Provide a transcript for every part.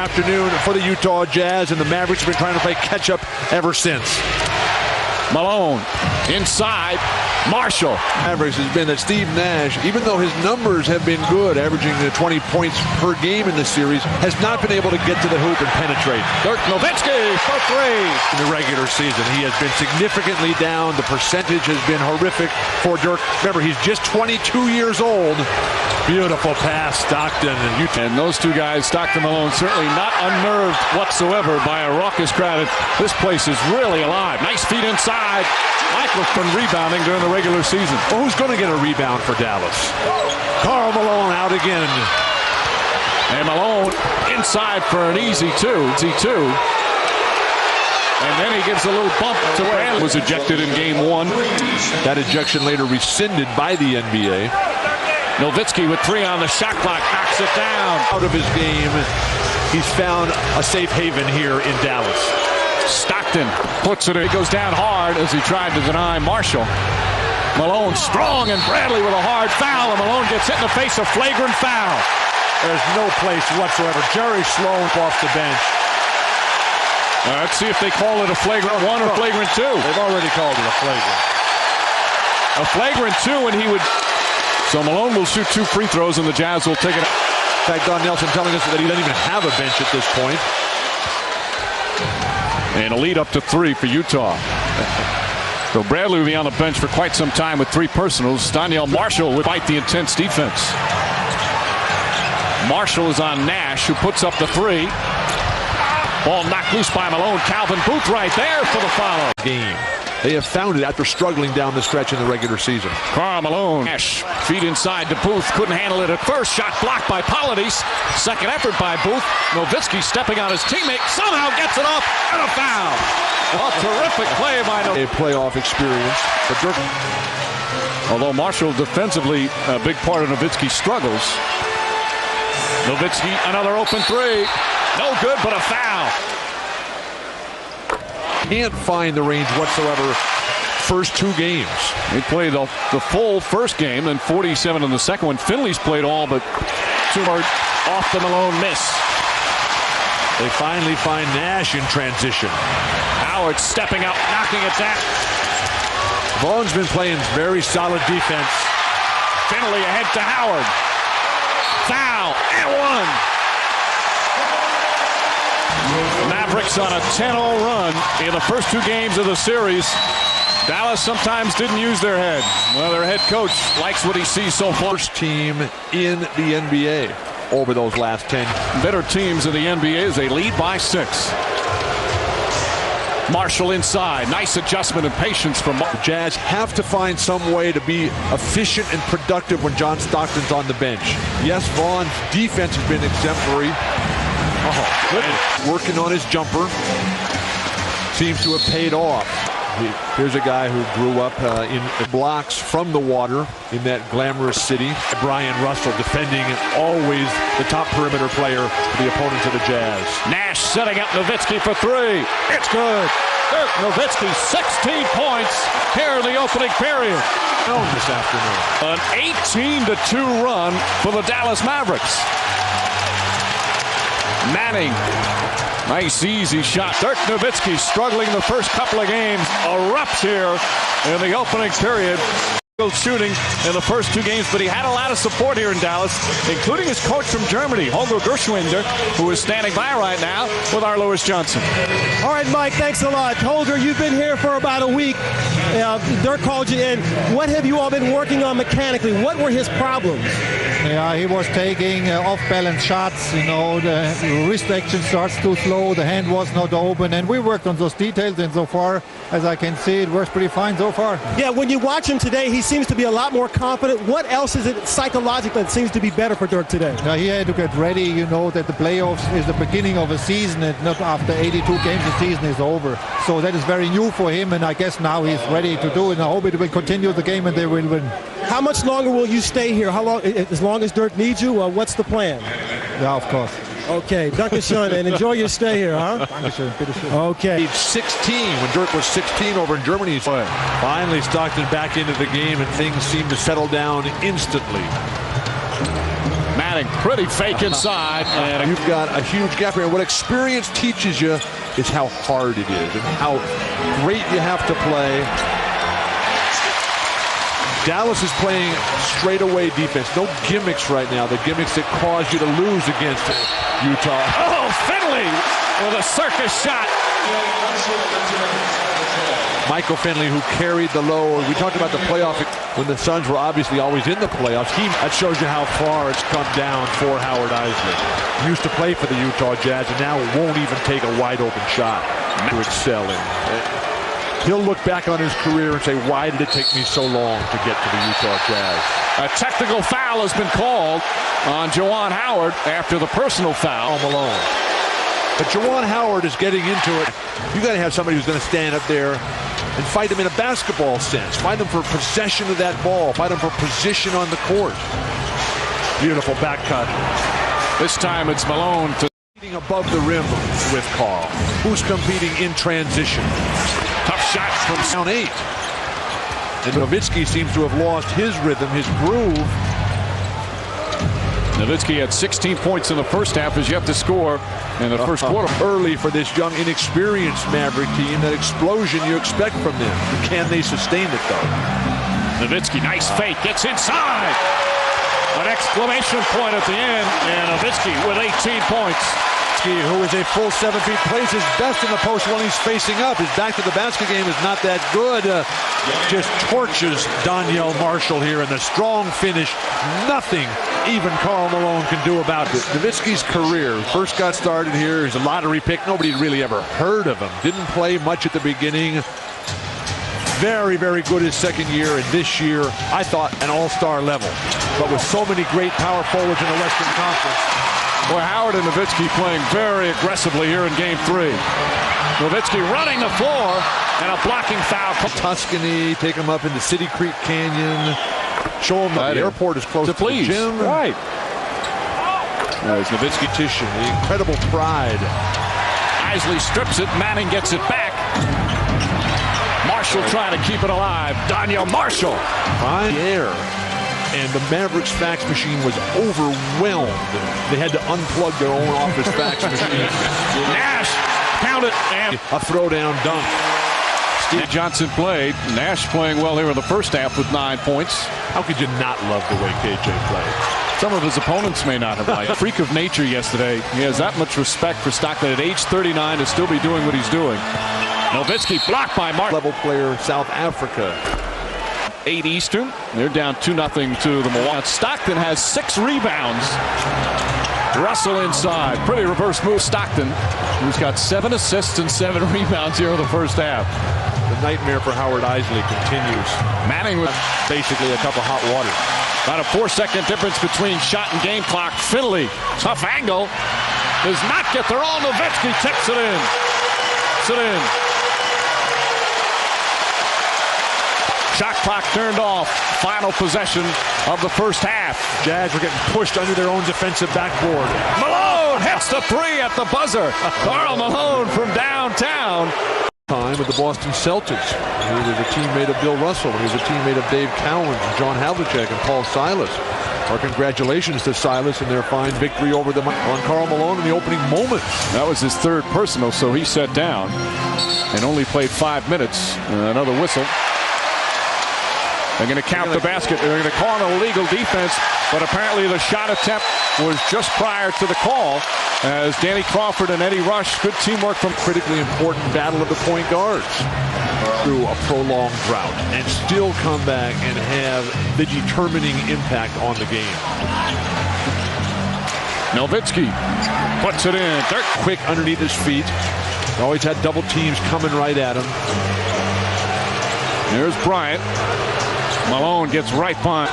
afternoon for the Utah Jazz, and the Mavericks have been trying to play catch-up ever since. Malone inside. Marshall. Mavericks has been that Steve Nash, even though his numbers have been good, averaging 20 points per game in this series, has not been able to get to the hoop and penetrate. Dirk Nowitzki for three. In the regular season, he has been significantly down. The percentage has been horrific for Dirk. Remember, he's just 22 years old. Beautiful pass, Stockton and Utah. And those two guys, Stockton and Malone, certainly not unnerved whatsoever by a raucous crowd. This place is really alive. Nice feet inside. Michael's been rebounding during the regular season. Well, who's going to get a rebound for Dallas? Karl Malone out again. And Malone inside for an easy two. And then he gives a little bump to Bradley. Was ejected in game one. That ejection later rescinded by the NBA. Nowitzki with three on the shot clock, knocks it down. Out of his game, he's found a safe haven here in Dallas. Stockton puts it in. He goes down hard as he tried to deny Marshall. Malone strong, and Bradley with a hard foul, and Malone gets hit in the face, a flagrant foul. There's no place whatsoever. Jerry Sloan off the bench. Let's see if they call it a flagrant one or flagrant two. They've already called it a flagrant. A flagrant two, and he would... So Malone will shoot two free throws, and the Jazz will take it. In fact, Don Nelson telling us that he doesn't even have a bench at this point. And a lead up to three for Utah. So Bradley will be on the bench for quite some time with three personals. Donyell Marshall would fight the intense defense. Marshall is on Nash, who puts up the three. Ball knocked loose by Malone. Calvin Booth right there for the follow. Game. They have found it after struggling down the stretch in the regular season. Karl Malone. Nash feet inside to Booth. Couldn't handle it at first. Shot blocked by Polides. Second effort by Booth. Nowitzki stepping on his teammate. Somehow gets it off. And a foul. A terrific play by Nowitzki. A playoff experience. But Dirk. Although Marshall defensively a big part of Nowitzki's struggles. Nowitzki another open three. No good, but a foul. Can't find the range whatsoever first two games. They played the full first game, then 47 in the second one. Finley's played all but two off the Malone miss. They finally find Nash in transition. Howard stepping up, knocking it down. Vaughn's been playing very solid defense. Finley ahead to Howard. Foul and one. Mavericks on a 10-0 run in the first two games of the series. Dallas sometimes didn't use their head. Well, their head coach likes what he sees so far. First team in the NBA over those last 10. Better teams in the NBA as they lead by 6. Marshall inside. Nice adjustment and patience from The Jazz have to find some way to be efficient and productive when John Stockton's on the bench. Yes, Vaughn's defense has been exemplary. Working on his jumper seems to have paid off. Here's a guy who grew up in blocks from the water in that glamorous city. Brian Russell defending always the top perimeter player for the opponents of the Jazz. Nash setting up Nowitzki for three. It's good. Dirk Nowitzki, 16 points here in the opening period. This afternoon. An 18-2 run for the Dallas Mavericks. Manning, nice easy shot. Dirk Nowitzki struggling the first couple of games, erupts here in the opening period. Shooting in the first two games, but he had a lot of support here in Dallas, including his coach from Germany, Holger Gershwinder, who is standing by right now with our Lewis Johnson. All right, Mike, thanks a lot. Holger, you've been here for about a week. Dirk called you in. What have you all been working on mechanically? What were his problems? Yeah, he was taking off-balance shots. The wrist action starts too slow. The hand was not open, and we worked on those details. And so far, as I can see, it works pretty fine so far. Yeah, when you watch him today, he seems to be a lot more confident. What else is it psychologically that seems to be better for Dirk today? Now, he had to get ready. That the playoffs is the beginning of a season, and not after 82 games the season is over. So that is very new for him, and I guess now he's ready to do it. And I hope it will continue the game and they will win. How much longer will you stay here? How long? As long as Dirk needs you? What's the plan? Yeah, of course. Okay, Dankeschön, and enjoy your stay here, huh? Dankeschön, bitteschön. Okay. 16 when Dirk was 16 over in Germany. Finally Stockton back into the game, and things seem to settle down instantly. Manning, pretty fake inside. And you've got a huge gap here. What experience teaches you is how hard it is and how great you have to play. Dallas is playing straightaway defense. No gimmicks right now. The gimmicks that cause you to lose against Utah. Oh, Finley with a circus shot. Michael Finley, who carried the load. We talked about the playoff when the Suns were obviously always in the playoffs. That shows you how far it's come down for Howard Eisley. He used to play for the Utah Jazz and now won't even take a wide open shot to excel in. He'll look back on his career and say, why did it take me so long to get to the Utah Jazz? A technical foul has been called on Juwan Howard after the personal foul. Malone. But Juwan Howard is getting into it. You got to have somebody who's going to stand up there and fight him in a basketball sense. Fight him for possession of that ball. Fight him for position on the court. Beautiful back cut. This time it's Malone above the rim with Carl, who's competing in transition. Tough shot from down 8. And Nowitzki seems to have lost his rhythm, his groove. Nowitzki had 16 points in the first half as you have to score in the first quarter. Early for this young, inexperienced Maverick team. That explosion you expect from them. Can they sustain it, though? Nowitzki, nice fake, gets inside. An exclamation point at the end, and Nowitzki with 18 points. Who is a full 7 feet, plays his best in the post when he's facing up. His back to the basket game is not that good. Just torches Donyell Marshall here in the strong finish. Nothing even Karl Malone can do about it. Nowitzki's career first got started here. He's a lottery pick. Nobody really ever heard of him. Didn't play much at the beginning. Very, very good his second year, and this year, I thought, an all-star level. But with so many great power forwards in the Western Conference. Boy, Howard and Nowitzki playing very aggressively here in Game 3. Nowitzki running the floor, and a blocking foul. Tuscany, take him up into City Creek Canyon. Show him that the airport is close to the gym. Right. There's Nowitzki Titian, the incredible pride. Eisley strips it. Manning gets it back. Marshall trying to keep it alive. Donyell Marshall. Fine air. And the Mavericks fax machine was overwhelmed. They had to unplug their own office fax machine. Nash, count it, and a throwdown dunk. Steve Johnson played. Nash playing well here in the first half with 9 points. How could you not love the way KJ played? Some of his opponents may not have liked. Freak of nature yesterday. He has that much respect for Stockton at age 39 to still be doing what he's doing. Nowitzki blocked by Mark. Level player, South Africa. 8 Eastern. They're down 2-0 to the Milwaukee. Stockton has 6 rebounds. Russell inside. Pretty reverse move. Stockton, who's got 7 assists and 7 rebounds here in the first half. The nightmare for Howard Eisley continues. Manning with basically a cup of hot water. About a 4-second difference between shot and game clock. Finley, tough angle. Does not get there. All Nowitzki tips it in. Sit in. Shot clock turned off. Final possession of the first half. Jazz are getting pushed under their own defensive backboard. Malone hits the 3 at the buzzer. Karl Malone from downtown. Time with the Boston Celtics. He was a teammate of Bill Russell. He was a teammate of Dave Cowan, John Havlicek, and Paul Silas. Our congratulations to Silas in their fine victory over them on Karl Malone in the opening moments. That was his 3rd personal, so he sat down and only played 5 minutes. Another whistle. They're going to count the basket. They're going to call an illegal defense, but apparently the shot attempt was just prior to the call as Danny Crawford and Eddie Rush, good teamwork from critically important battle of the point guards through a prolonged drought and still come back and have the determining impact on the game. Nowitzki puts it in. Dirk quick underneath his feet. Always had double teams coming right at him. There's Bryant. Malone gets right by.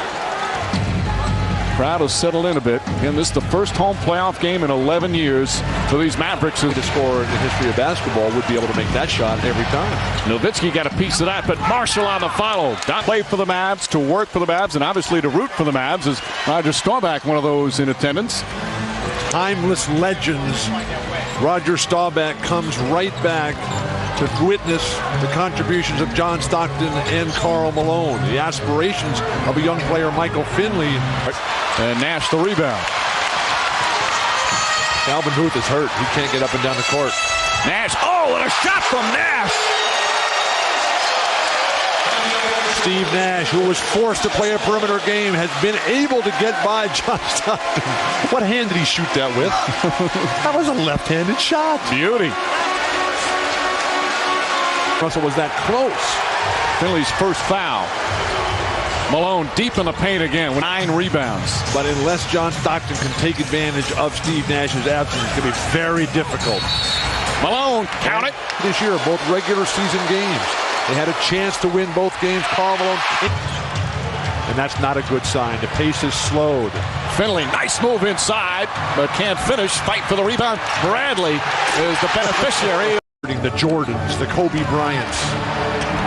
Crowd has settled in a bit. Again, this is the first home playoff game in 11 years for these Mavericks. The scorer in the history of basketball would be able to make that shot every time. Nowitzki got a piece of that, but Marshall on the follow. Don't play for the Mavs, to work for the Mavs, and obviously to root for the Mavs is Roger Staubach, one of those in attendance. Timeless legends. Roger Staubach comes right back to witness the contributions of John Stockton and Karl Malone, the aspirations of a young player, Michael Finley. And Nash the rebound. Alvin Booth is hurt. He can't get up and down the court. Nash. Oh, and a shot from Nash. Steve Nash, who was forced to play a perimeter game, has been able to get by John Stockton. What hand did he shoot that with? That was a left-handed shot. Beauty. Russell was that close. Finley's first foul. Malone deep in the paint again with 9 rebounds. But unless John Stockton can take advantage of Steve Nash's absence, it's going to be very difficult. Malone, count it. This year, both regular season games. They had a chance to win both games. Karl Malone. And that's not a good sign. The pace is slowed. Finley, nice move inside, but can't finish. Fight for the rebound. Bradley is the beneficiary. The Jordans, the Kobe Bryants.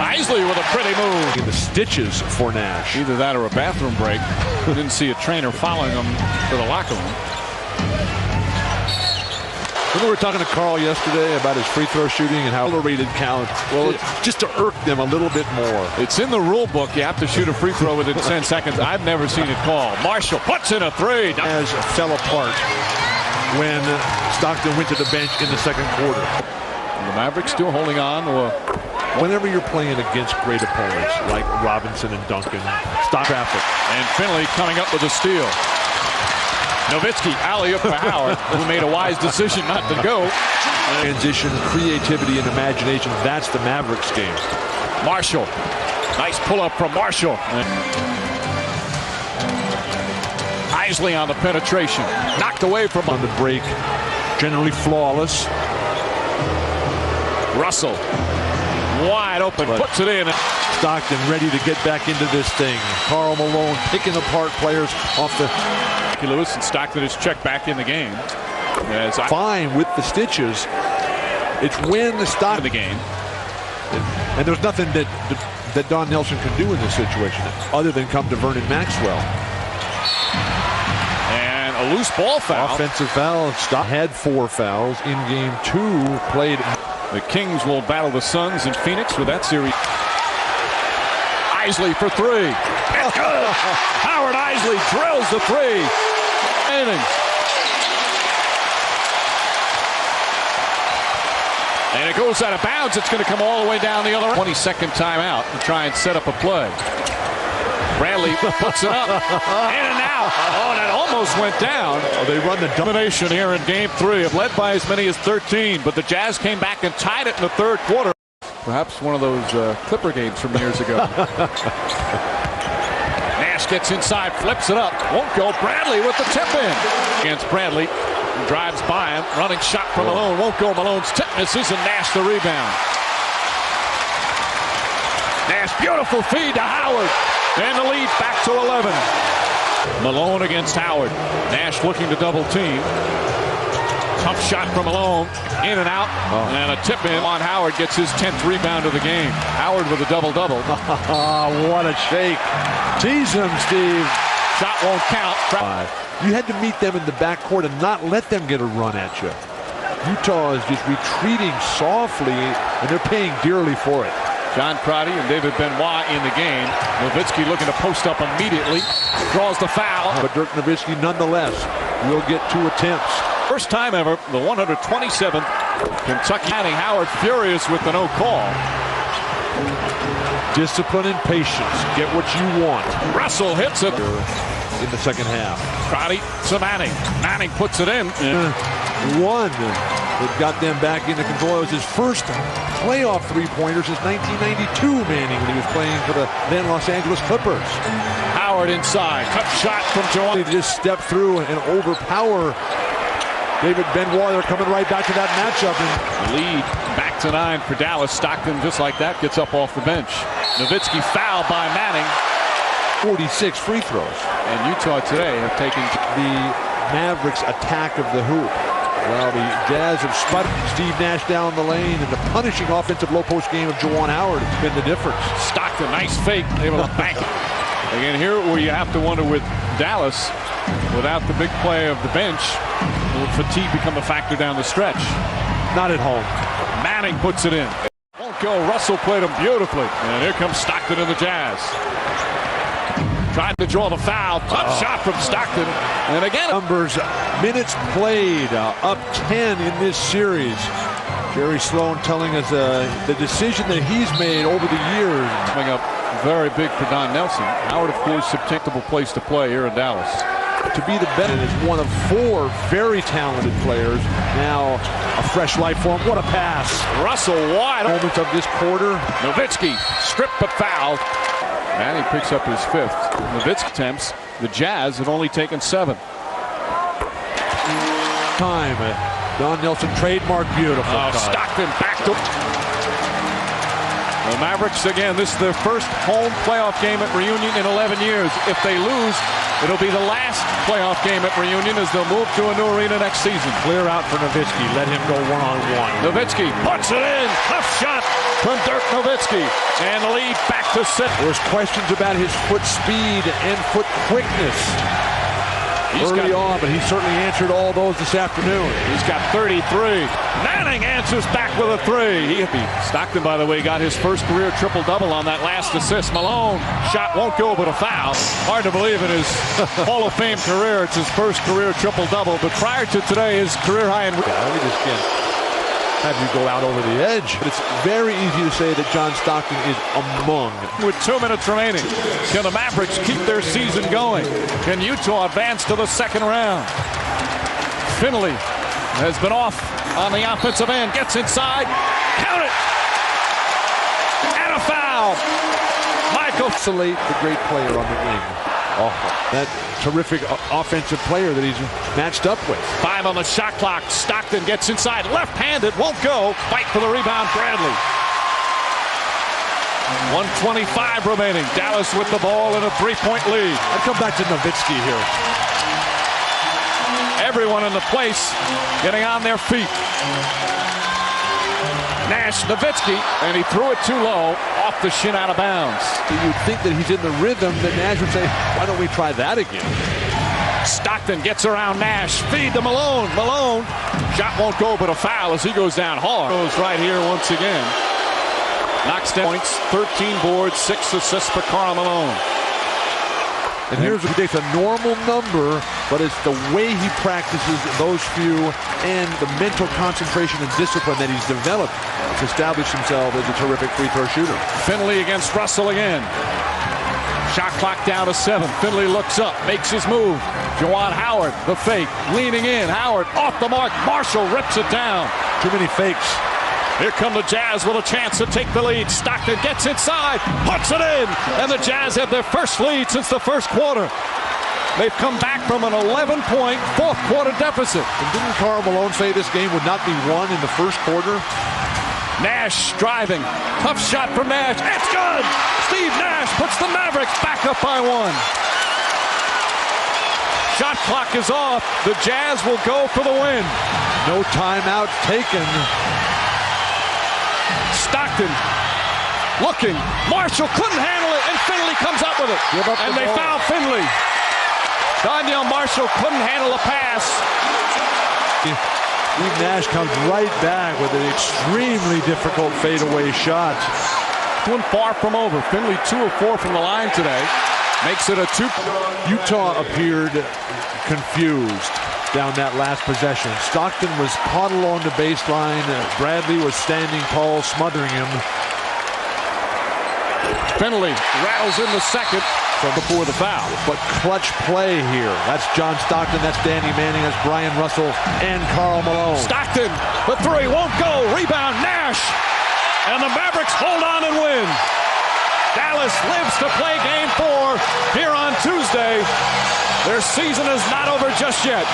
Isley with a pretty move. In the stitches for Nash. Either that or a bathroom break. Didn't see a trainer following him to the locker room. We were talking to Karl yesterday about his free throw shooting and how rated count. Well, just to irk them a little bit more. It's in the rule book. You have to shoot a free throw within 10 seconds. I've never seen it called. Marshall puts in a 3. As fell apart when Stockton went to the bench in the second quarter. And the Mavericks still holding on. Whenever you're playing against great opponents like Robinson and Duncan, stop traffic. And Finley coming up with a steal. Nowitzki alley-oop for Howard, who made a wise decision not to go. Transition, creativity, and imagination. That's the Mavericks game. Marshall. Nice pull-up from Marshall. Isley on the penetration. Knocked away from on the break. Generally flawless. Russell. Wide open. Puts it in. Stockton ready to get back into this thing. Karl Malone picking apart players off the... Lewis and Stockton is checked back in the game. Fine with the stitches. It's when the Stockton in the game. And there's nothing that Don Nelson can do in this situation other than come to Vernon Maxwell. And a loose ball foul. Offensive foul. Stockton had 4 fouls in game 2. Played. The Kings will battle the Suns in Phoenix with that series. Isley for 3. It's good. Howard Isley drills the 3. And it goes out of bounds. It's going to come all the way down the other 22nd timeout and try and set up a play. Bradley puts it up. In and out. Oh, that almost went down. Oh, they run the domination here in game 3. Have led by as many as 13, but the Jazz came back and tied it in the third quarter. Perhaps one of those Clipper games from years ago. Nash gets inside, flips it up. Won't go. Bradley with the tip in. Against Bradley. Drives by him. Running shot from Malone. Won't go. Malone's tip misses and Nash the rebound. Nash, beautiful feed to Howard. And the lead back to 11. Malone against Howard. Nash looking to double team. Tough shot from Malone. In and out. And a tip in on Howard gets his 10th rebound of the game. Howard with a double-double. What a shake. Tease him, Steve. Shot won't count. You had to meet them in the backcourt and not let them get a run at you. Utah is just retreating softly, and they're paying dearly for it. John Crotty and David Benoit in the game. Nowitzki looking to post up immediately. Draws the foul. But Dirk Nowitzki nonetheless will get 2 attempts. First time ever, the 127th Kentucky. Howard furious with the no call. Discipline and patience. Get what you want. Russell hits it. In the second half. Crotty to Manning. Manning puts it in. One that got them back into control. It was his first playoff 3-pointer since 1992, Manning, when he was playing for the then Los Angeles Clippers. Howard inside. Tough shot from Joel. They just step through and overpower David Benoit. They're coming right back to that matchup. And lead back to 9 for Dallas. Stockton, just like that, gets up off the bench. Nowitzki fouled by Manning. 46 free throws. And Utah today have taken the Mavericks attack of the hoop. Well, the Jazz have sputtered Steve Nash down the lane, and the punishing offensive low-post game of Juwan Howard has been the difference. Stockton, nice fake, able to bank it. Again, here where you have to wonder with Dallas, without the big play of the bench, will fatigue become a factor down the stretch? Not at home. Manning puts it in. Won't go. Russell played him beautifully. And here comes Stockton and the Jazz. Tried to draw the foul. Tough shot from Stockton. And again, numbers, minutes played, up 10 in this series. Jerry Sloan telling us the decision that he's made over the years. Coming up very big for Don Nelson. Howard, of course, a acceptable place to play here in Dallas. To be the best is one of 4 very talented players. Now a fresh life for him. What a pass. Russell wide. Moments of this quarter. Nowitzki stripped but fouled. And he picks up his 5th. Nowitzki attempts. The Jazz have only taken 7. Time. Don Nelson trademark, beautiful. Stockton back to the Mavericks again. This is their first home playoff game at Reunion in 11 years. If they lose, it'll be the last playoff game at Reunion as they'll move to a new arena next season. Clear out for Nowitzki. Let him go one-on-one. Nowitzki puts it in. Tough shot from Dirk Nowitzki. And the lead back to 6. There's questions about his foot speed and foot quickness early on, but he certainly answered all those this afternoon. He's got 33. Manning answers back with a 3. Stockton, by the way, got his first career triple-double on that last assist. Malone, shot won't go, but a foul. Hard to believe in his Hall of Fame career. It's his first career triple-double, but prior to today, his career high in... We just can't have you go out over the edge. But it's very easy to say that John Stockton is among. With 2 minutes remaining, can the Mavericks keep their season going? Can Utah advance to the second round? Finley has been off on the offensive end. Gets inside. Count it! And a foul! Michael. Isolate the great player on the wing. That terrific offensive player that he's matched up with. 5 on the shot clock. Stockton gets inside. Left-handed. Won't go. Fight for the rebound. Bradley. 1:25 remaining. Dallas with the ball in a 3-point lead. I'd come back to Nowitzki here. Everyone in the place getting on their feet. Nash, Nowitzki, and he threw it too low, off the shin, out of bounds. You'd think that he's in the rhythm, that Nash would say, why don't we try that again? Stockton gets around Nash, feed to Malone. Malone, shot won't go, but a foul as he goes down hard. Goes right here once again. Knocks down points, 13 boards, 6 assists for Karl Malone. And here's what he takes, a normal number, but it's the way he practices those few and the mental concentration and discipline that he's developed to establish himself as a terrific free throw shooter. Finley against Russell again. Shot clock down to 7. Finley looks up, makes his move. Juwan Howard, the fake, leaning in. Howard off the mark. Marshall rips it down. Too many fakes. Here come the Jazz with a chance to take the lead. Stockton gets inside, puts it in, and the Jazz have their first lead since the first quarter. They've come back from an 11-point fourth-quarter deficit. And didn't Karl Malone say this game would not be won in the first quarter? Nash driving. Tough shot from Nash. It's good! Steve Nash puts the Mavericks back up by 1. Shot clock is off. The Jazz will go for the win. No timeout taken. Stockton looking. Marshall couldn't handle it, and Finley comes up with it. And they foul Finley. Donyell Marshall couldn't handle a pass. Steve Nash comes right back with an extremely difficult fadeaway shot. One far from over. Finley 2 of 4 from the line today. Makes it a 2. Utah appeared confused down that last possession. Stockton was caught along the baseline. Bradley was standing tall, smothering him. Finley rattles in the second before the foul. But clutch play here. That's John Stockton, that's Danny Manning, that's Brian Russell, and Karl Malone. Stockton, the 3 won't go. Rebound, Nash. And the Mavericks hold on and win. Dallas lives to play Game 4 here on Tuesday. Their season is not over just yet.